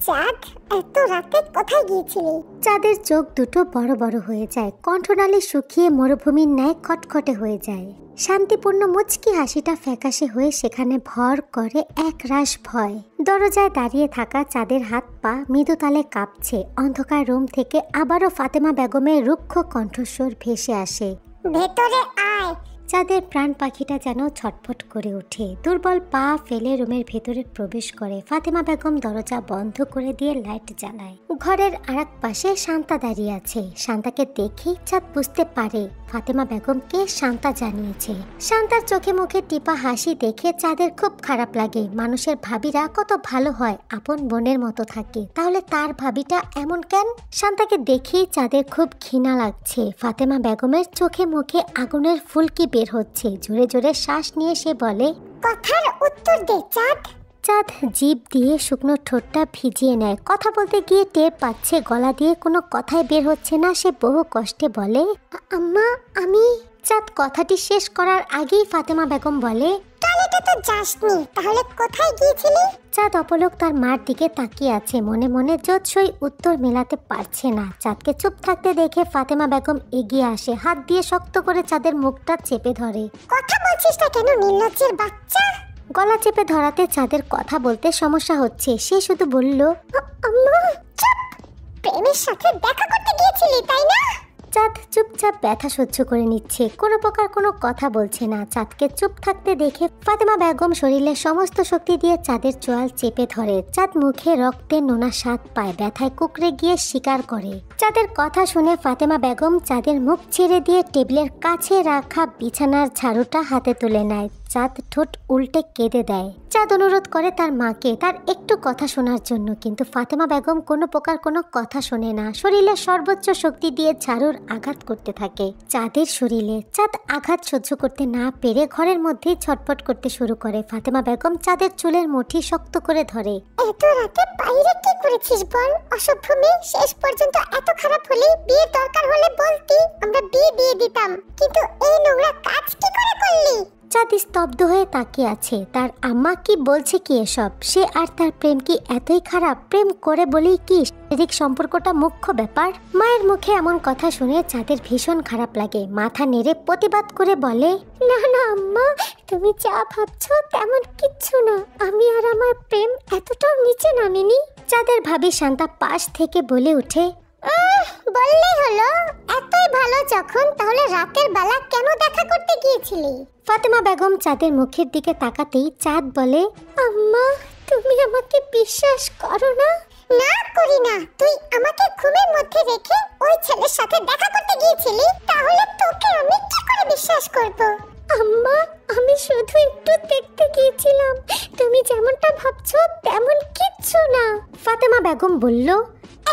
চাঁদ, এত রাতে কোথায় গিয়েছিলি? চাঁদের চোখ দুটো বড় বড় হয়ে যায়, কণ্ঠনালী শুকিয়ে মরুভূমির ন্যায় খটখটে হয়ে যায়। শান্তিপূর্ণ মুচকি হাসিটা ফ্যাকাশে হয়ে সেখানে ভর করে এক রাশ ভয়। দরজায় দাঁড়িয়ে থাকা চাঁদের হাত পা মৃদুতালে কাঁপছে। অন্ধকার রুম থেকে আবারও ফাতেমা বেগমের রুক্ষ কণ্ঠস্বর ভেসে আসে, ভেতরে আয়। চাঁদের প্রাণ পাখিটা যেন ছটফট করে ওঠে, দুর্বল পা ফেলে রুমের ভেতরে প্রবেশ করে। ফাতেমা বেগম দরজা বন্ধ করে দিয়ে লাইট জ্বালায়। ঘরের আরেক পাশে শান্তা দাঁড়িয়ে আছে। শান্তাকে দেখেই চাঁদ বুঝতে পারে ফাতেমা বেগমকে শান্তা জানিয়েছে। শান্তার চোখে মুখে টিপা হাসি দেখে চাঁদের খুব খারাপ লাগে। মানুষের ভাবিরা কত ভালো হয়, আপন বোনের মতো থাকে, তাহলে তার ভাবিটা এমন কেন? শান্তাকে দেখেই চাঁদের খুব ঘৃণা লাগছে। ফাতেমা বেগমের চোখে মুখে আগুনের ফুলকি বের হচ্ছে। জোরে জোরে শ্বাস নিয়ে সে বলে, কথার উত্তর দে চাঁদ। চাঁদ জিভ দিয়ে শুকনো ঠোঁটটা ভিজিয়ে নেয়। কথা বলতে গিয়ে টের পাচ্ছে গলা দিয়ে কোনো কথাই বের হচ্ছে না। সে বহু কষ্টে বলে, আম্মা, আমি। চাঁদ কথাটি শেষ করার আগেই ফাতেমা বেগম বলে, টয়লেটে তো যাসনি, তাহলে কোথায় গিয়েছিলি? চাঁদ অপলক তার মার দিকে তাকিয়ে আছে, মনে মনে জোৎসই উত্তর মেলাতে পারছে না। চাঁদকে চুপ থাকতে দেখে ফাতেমা বেগম এগিয়ে আসে, হাত দিয়ে শক্ত করে চাঁদের মুখটা চেপে ধরে। কথা বলছিস না কেন, নির্লজ্জের বাচ্চা? গলা চেপে ধরাতে চাঁদের কথা বলতে সমস্যা হচ্ছে। সে শুধু বলল, আম্মা। চুপ! প্রেমের সাথে দেখা করতে গিয়েছিলি, তাই না? চাঁদ চুপচাপ ব্যথা সহ্য করে নিচ্ছে, কোনো প্রকার কোনো কথা বলছে না। চাঁদকে চুপ থাকতে দেখে ফাতেমা বেগম শরীরের সমস্ত শক্তি দিয়ে চাঁদের চোয়াল চেপে ধরে। চাঁদ মুখে রক্তের নোনা স্বাদ পায়, ব্যথায় কুকড়ে গিয়ে স্বীকার করে। চাঁদের কথা শুনে ফাতেমা বেগম চাঁদের মুখ ছেড়ে দিয়ে টেবিলের কাছে রাখা বিছানার ঝাড়ুটা হাতে তুলে নেয়। চাঁদ ঠোঁট উল্টে কেঁদে দেয়। চাঁদ অনুরোধ করে তার মাকে তার একটু কথা শোনার জন্য, কিন্তু ফাতেমা বেগম কোনো প্রকার কোনো কথা শোনে না। শরীরের সর্বোচ্চ শক্তি দিয়ে ঝাড়ুর আঘাত করতে থাকে চাঁদের শরীরে। চাঁদ আঘাত সহ্য করতে না পেরে ঘরের মধ্যেই ছটফট করতে শুরু করে। ফাতেমা বেগম চাঁদের চুলের মুঠি শক্ত করে ধরে। এত রাতে বাইরে কি করেছিস বল, অসভ্য মেয়ে। শেষ পর্যন্ত এত খারাপ হলে বিয়ের দরকার হলে বলতি, আমরা বিয়ে দিতাম, কিন্তু এই নোংরা কাজ কি করে করলি? চাঁদ স্তব্ধ হয়ে তাকিয়ে আছে। তার আম্মা কি বলছে কি এসব? সে আর তার প্রেম কি এতই খারাপ? প্রেম করে বলেই কি শারীরিক সম্পর্কটা মুখ্য ব্যাপার? মায়ের মুখে এমন কথা শুনে চাঁদের ভীষণ খারাপ লাগে। মাথা নেড়ে প্রতিবাদ করে বলে, না না আম্মা, তুমি যা ভাবছো তেমন কিচ্ছু না। আমি আর আমার প্রেম এতটাও নিচে নামিনি। চাঁদের ভাবি শান্তা পাশ থেকে বলে ওঠে, বললেই হলো। এতই ভালো যখন, তাহলে রাতের বেলা কেন দেখা করতে গিয়েছিলি? ফাতেমা বেগম চাঁদের মুখের দিকে তাকাতেই চাঁদ বলে, আম্মা, তুমি আমাকে বিশ্বাস করো না? না করি না। তুই আমাকে ঘুমের মধ্যে রেখে ওই ছেলের সাথে দেখা করতে গিয়েছিলি, তাহলে তোকে আমি কি করে বিশ্বাস করব? আম্মা, আমি শুধু একটু দেখতে গিয়েছিলাম। তুমি যেমনটা ভাবছো তেমন কিচ্ছু না। ফাতেমা বেগম বলল,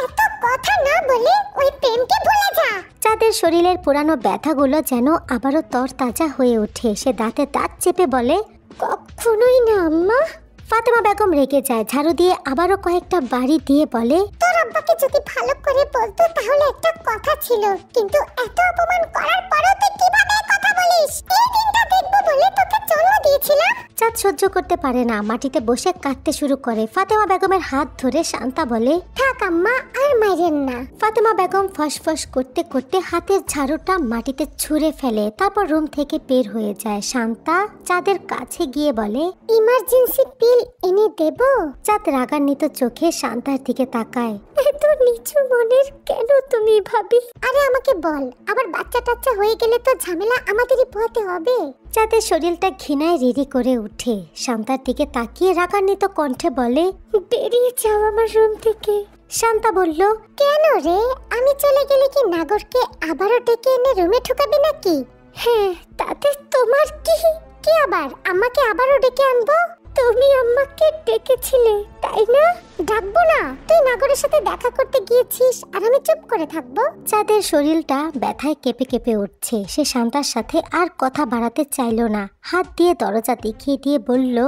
এত কথা না বলে ওই প্রেমকে ভুলে যা। চাঁদের শরীরের পুরানো ব্যথাগুলো যেন আবারও তরতাজা হয়ে ওঠে। সে দাঁতে দাঁত চেপে বলে, কখনোই না আম্মা। ফাতেমা বেগম রেগে যায়, ঝাড়ু দিয়ে আবারও কয়েকটা বাড়ি দিয়ে বলে, তোর আব্বাকে যদি ভালো করে বলতো তাহলে একটা কথা ছিল, কিন্তু এত অপমান করার পরেও তুই কিভাবে কথা বলিস? এই দিনটা দেখবো বলে তোকে জন্ম দিয়েছিলাম। চাঁদ সহ্য করতে পারে না, মাটিতে বসে কাঁদতে শুরু করে। ফাতেমা বেগমের হাত ধরে শান্তা বলে, থাক আম্মা, আর মাইরেন না। ফাতেমা বেগম ফসফস করতে করতে হাতের ঝাড়ুটা মাটিতে ছুঁড়ে ফেলে, তারপর রুম থেকে বের হয়ে যায়। শান্তা চাঁদের কাছে গিয়ে বলে, ইমার্জেন্সি পিল এনে দেব? চাঁদ রাগান্বিত চোখে শান্তার দিকে তাকায়। এত নিচু মনের কেন তুমি ভাবি? আরে আমাকে বল, আবার বাচ্চা টাচ্চা হয়ে গেলে তো ঝামেলা আমাদেরই পোহাতে হবে। চাঁদের শরীরটা ঘৃণায় রিরি করে উঠে। শান্তার দিকে তাকিয়ে রাগান্বিত কণ্ঠে বলে, বেরিয়ে যাও আমার রুম থেকে। শান্তা বলল, কেন রে? আমি চলে গেলে কি নাগরকে আবারও ডেকে এনে রুমে ঢুকাবি নাকি? হ্যাঁ, তাতে তোমার কি? কি আবার আমাকে আবারও ডেকে আনবো? তুমি আম্মাকে ডেকেছিলে তাই না? ডাকবো না? তুই নাগরের সাথে দেখা করতে গিয়েছিস আর আমি চুপ করে থাকবো? চাঁদের শরীরটা ব্যথায় কেঁপে কেঁপে উঠছে। সে শান্তার সাথে আর কথা বাড়াতে চাইল না। হাত দিয়ে দরজা দেখিয়ে দিয়ে বলল,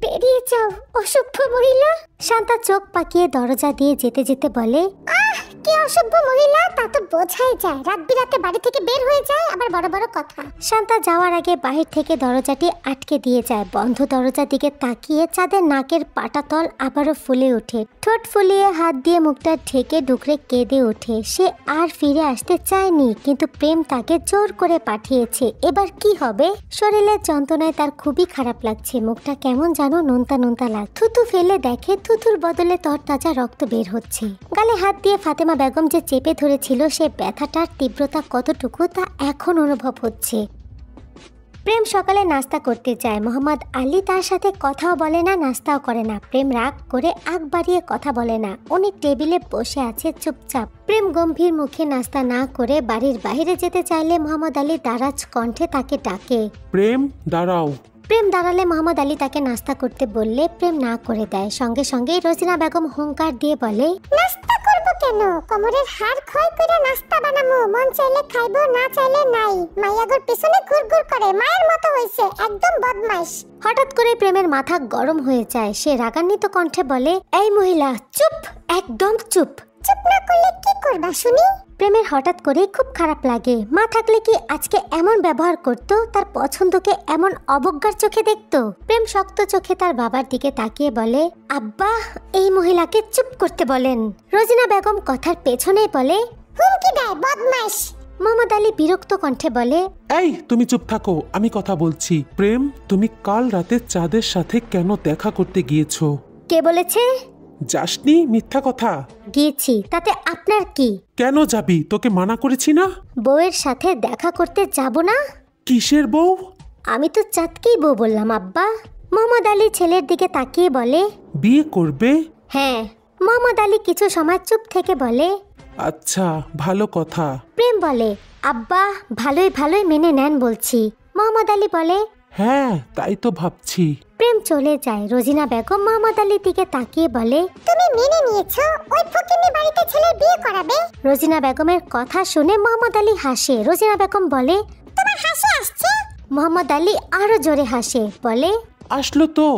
বেরিয়ে যাও অসভ্য মহিলা। শান্তা চোখ পাকিয়ে দরজা দিয়ে যেতে যেতে বলে, কি অসভ্য মহিলা তা তো বোঝাই যায়, রাত বিরাতে বাড়ি থেকে বের হয়ে যায়, আবার বড় বড় কথা। শান্তা যাওয়ার আগে বাহির থেকে দরজাটি আটকে দিয়ে যায়। বন্ধ দরজার দিকে তাকিয়ে চাঁদের নাকের পাটাতল আবারও ফুলে ওঠে। ঠোঁট ফুলিয়ে হাত দিয়ে মুখটা ঢেকে ডুকরে কেঁদে ওঠে। সে আর ফিরে আসতে চায়নি, কিন্তু প্রেম তাকে জোর করে পাঠিয়েছে। এবার কি হবে? শরীরের যন্ত্রণায় তার খুবই খারাপ লাগছে। মুখটা কেমন যেন নোনতা নোনতা লাগ। থুতু ফেলে দেখে থুতুর বদলে তরতাজা রক্ত বের হচ্ছে। গালে হাত দিয়ে ফাতেমা বেগম যে চেপে ধরেছিল, সে ব্যথাটার তীব্রতা কতটুকু তা এখন অনুভব হচ্ছে। প্রেম সকালে নাস্তা করতে যায়। মোহাম্মদ আলী তার সাথে কথাও বলে না, নাস্তাও করে না। প্রেম রাগ করে আগ বাড়িয়ে কথা বলে না। উনি টেবিলে বসে আছে চুপচাপ। প্রেম গম্ভীর মুখে নাস্তা না করে বাড়ির বাইরে যেতে চাইলে মোহাম্মদ আলী দারাজ কণ্ঠে তাকে ডাকে, প্রেম দাঁড়াও। প্রেম দাঁড়ালে মোহাম্মদ আলী তাকে নাস্তা করতে বললে প্রেম না করে দেয়। সঙ্গে সঙ্গে রোজিনা বেগম হুঙ্কার দিয়ে বলে, নাস্তা করব কেন? কোমরের হাড় ক্ষয় করে নাস্তা বানামু, মন চাইলে খাইবো, না চাইলে নাই। মাইয়াগর পিছনে ঘুরঘুর করে, মায়ের মতো হইছে, একদম বদমাইশ। হঠাৎ করে প্রেমের মাথা গরম হয়ে যায়। সে রাগান্বিত কণ্ঠে বলে, এই মহিলা চুপ, একদম চুপ। চুপ না করলে কি করবা শুনি? প্রেমের হঠাৎ করে খুব খারাপ লাগে। মা থাকলে কি আজকে এমন ব্যবহার করত? তার পছন্দকে এমন অবজ্ঞার চোখে দেখতো? প্রেম শক্ত চোখে তার বাবার দিকে তাকিয়ে বলে, আব্বা এই মহিলাকে চুপ করতে বলেন। রোজিনা বেগম কথার পেছনেই বলে, হুমকি দেয়, বদমাইশ। মোহাম্মদ আলী বিরক্ত কণ্ঠে বলে, এই তুমি চুপ থাকো, আমি কথা বলছি। প্রেম, তুমি কাল রাতে চাঁদের সাথে কেন দেখা করতে গিয়েছো? কে বলেছে? যাসনি? মিথ্যা কথা। গিয়েছি, তাতে আপনার কি? কেন যাবি? তোকে মানা করেছি না? বউয়ের সাথে দেখা করতে যাব না? কিসের বউ? আমি তো চাঁদকেই বউ বললাম আব্বা। মোহাম্মদ আলী ছেলের দিকে তাকিয়ে বলে, বিয়ে করবে? হ্যাঁ। মোহাম্মদ আলী কিছু সময় চুপ থেকে বলে, আচ্ছা, ভালো কথা। প্রেম বলে, আব্বা ভালোই ভালোই মেনে নেন বলছি। মোহাম্মদ আলী বলে, হ্যাঁ তাই তো ভাবছি। প্রেম চলে যায়। রোজিনা বেগম মোহাম্মদ আলীর দিকে তাকিয়ে বলে, তুমি মেনে নিয়েছো ওই ফকিন্নি বাড়িতে ছেলের বিয়ে করাবে? রোজিনা বেগমের কথা শুনে মোহাম্মদ আলী হাসে। রোজিনা বেগম বলে, তোমার হাসি আসছে? মোহাম্মদ আলী আরো জোরে হাসে, বলে, আসলো তো।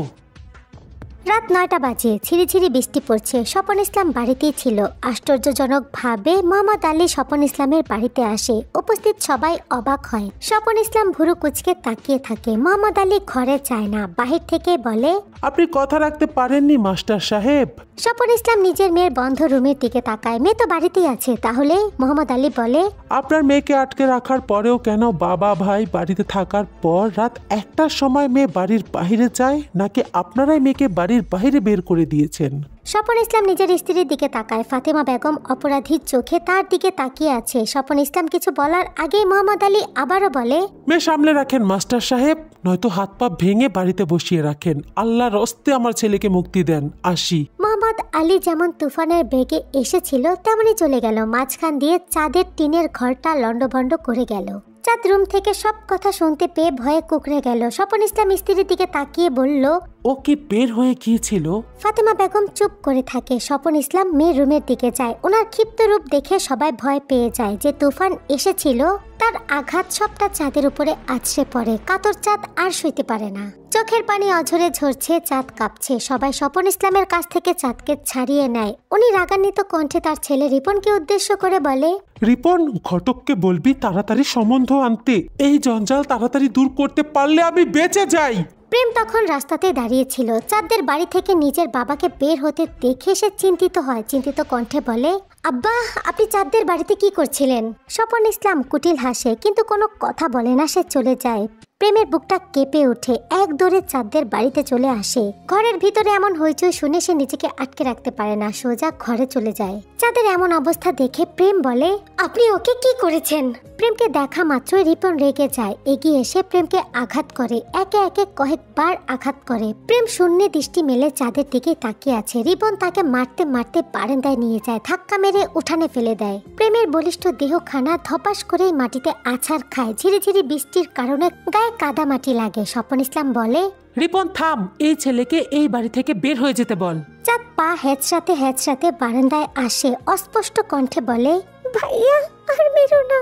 রাত 9টা বাজে। ঝিরিঝিরি বৃষ্টি পড়ছে। স্বপন ইসলাম বাড়িতেই ছিল। আশ্চর্যজনক ভাবে মোহাম্মদ আলী স্বপন ইসলামের বাড়িতে আসে। উপস্থিত সবাই অবাক হয়। স্বপন ইসলাম ভুরু কুচকে তাকিয়ে থাকে। মোহাম্মদ আলী ঘরে যায় না, বাহির থেকে বলে, আপনি কথা রাখতে পারেননি মাস্টার সাহেব। স্বপন ইসলাম নিজের মেয়ের বন্ধ রুমের দিকে তাকায়। মেয়ে তো বাড়িতেই আছে। তাহলে? মোহাম্মদ আলী বলে, আপনার মেয়েকে আটকে রাখার পরেও কেন বাবা ভাই বাড়িতে থাকার পর রাত 1টার সময় মেয়ে বাড়ির বাইরে যায়, নাকি আপনারাই মেয়েকে বাড়ির বাইরে বের করে দিয়েছেন? স্বপন ইসলাম নিজের স্ত্রীর দিকে তাকায়। ফাতেমা বেগম অপরাধীর চোখে তার দিকে তাকিয়ে আছে। স্বপন ইসলাম কিছু বলার আগেই মোহাম্মদ আলী আবারও বলে, মেয়ে সামলে রাখেন মাস্টার সাহেব, নয়তো হাত পা ভেঙে বাড়িতে বসিয়ে রাখেন। আল্লাহর রস্তে আমার ছেলেকে মুক্তি দেন, আসি। মোহাম্মদ আলী যেমন তুফানের বেগে এসেছিল তেমনি চলে গেল। মাঝখান দিয়ে চাঁদের টিনের ঘরটা লন্ডভন্ড করে গেল। চাঁদ রুম থেকে সব কথা শুনতে পেয়ে ভয়ে কুকড়ে গেল। স্বপন ইসলাম স্ত্রীর দিকে তাকিয়ে বলল, ও কি বের হয়ে গিয়েছিল? ফাতেমা বেগম চুপ করে থাকে। স্বপন ইসলাম মেয়ের রুমের দিকে যায়। ওনার ক্ষিপ্ত রূপ দেখে সবাই ভয় পেয়ে যায়। যে তুফান এসেছিল তার আঘাত সবটা চাঁদের উপরে আছড়ে পড়ে। কাতর চাঁদ আর শুইতে পারে না। চোখের পানি অঝরে ঝরছে, চাঁদ কাঁপছে। সবাই স্বপন ইসলামের কাছ থেকে চাঁদকে ছাড়িয়ে নেয়। উনি রাগান্বিত কণ্ঠে তার ছেলে রিপনকে উদ্দেশ্য করে বলে, রিপন, ঘটককে বলবি তাড়াতাড়ি সম্বন্ধ আনতে। এই জঞ্জাল তাড়াতাড়ি দূর করতে পারলে আমি বেঁচে যাই। প্রেম তখন রাস্তাতে দাঁড়িয়েছিল। চাঁদের বাড়ি থেকে নিজের বাবাকে বের হতে দেখে সে চিন্তিত হয়। চিন্তিত কণ্ঠে বলে, আব্বা আপনি চাঁদের বাড়িতে কি করছিলেন? স্বপন ইসলাম কুটিল হাসে, কিন্তু কোনো কথা বলে না। সে চলে যায়। প্রেমের বুকটা কেঁপে ওঠে। এক দৌড়ে চাঁদের বাড়িতে চলে আসে। ঘরের ভিতরে এমন হইচই শুনে সে নিজেকে আটকে রাখতে পারে না, সোজা ঘরে চলে যায়। চাঁদের এমন অবস্থা দেখে প্রেম বলে, আপনি ওকে কি করেছেন? প্রেমকে দেখা মাত্রই রিপন রেগে যায়। এগিয়ে এসে প্রেমকে আঘাত করে। একে একে কয়েকবার আঘাত করে। প্রেম শূন্য দৃষ্টি মেলে চাঁদের দিকে তাকিয়ে আছে। রিপন তাকে মারতে মারতে বারান্দায় নিয়ে যায়, ধাক্কা মেরে উঠানে ফেলে দেয়। প্রেমের বলিষ্ঠ দেহখানা ধপাস করে মাটিতে আছাড় খায়। ঝিরিঝিরি বৃষ্টির কারণে গায়ে কাদা মাটি লাগে। স্বপন ইসলাম বলে, রিপন থাম, এই ছেলেকে এই বাড়ি থেকে বের হয়ে যেতে বল। চাঁদ পা হেঁচড়াতে বারান্দায় আসে। অস্পষ্ট কণ্ঠে বলে, ভাইয়া আর মেরো না,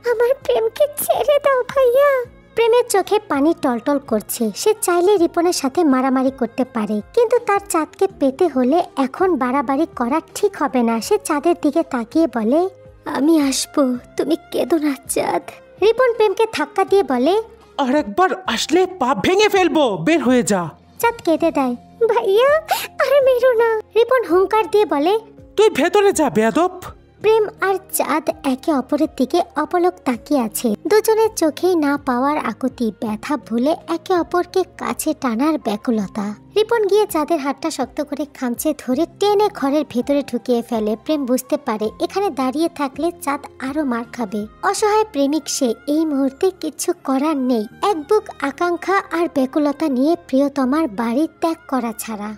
আমার প্রেমকে ছেড়ে দাও ভাইয়া। প্রেমের চোখে পানি টলটল করছে। সে চাইলে রিপনের সাথে মারামারি করতে পারে, কিন্তু তার চাঁদকে পেতে হলে এখন বাড়াবাড়ি করা ঠিক হবে না। সে চাঁদের দিকে তাকিয়ে বলে, আমি আসবো, তুমি কেঁদো না চাঁদ। রিপন প্রেমকে ধাক্কা দিয়ে বলে, আর একবার আসলে পা ভেঙে ফেলবো, বের হয়ে যা। চাঁদ কেঁদে দেয়, ভাইয়া আর মেরো না। রিপন হুঙ্কার দিয়ে বলে, তুই ভেতরে যা বেয়াদব। প্রেম আর চাঁদ একে অপরের দিকে অপলক তাকিয়ে আছে। দুজনের চোখেই না পাওয়ার আকুতি, ব্যথা ভুলে একে অপরকে কাছে টানার ব্যাকুলতা। রিপন গিয়ে চাঁদের হাতটা শক্ত করে খামচে ধরে টেনে ঘরের ভেতরে ঢুকিয়ে ফেলে। প্রেম বুঝতে পারে এখানে দাঁড়িয়ে থাকলে চাঁদ আরো মার খাবে। অসহায় প্রেমিক সে, এই মুহূর্তে কিছু করার নেই, এক বুক আকাঙ্ক্ষা আর ব্যাকুলতা নিয়ে প্রিয়তমার বাড়ি ত্যাগ করা ছাড়া।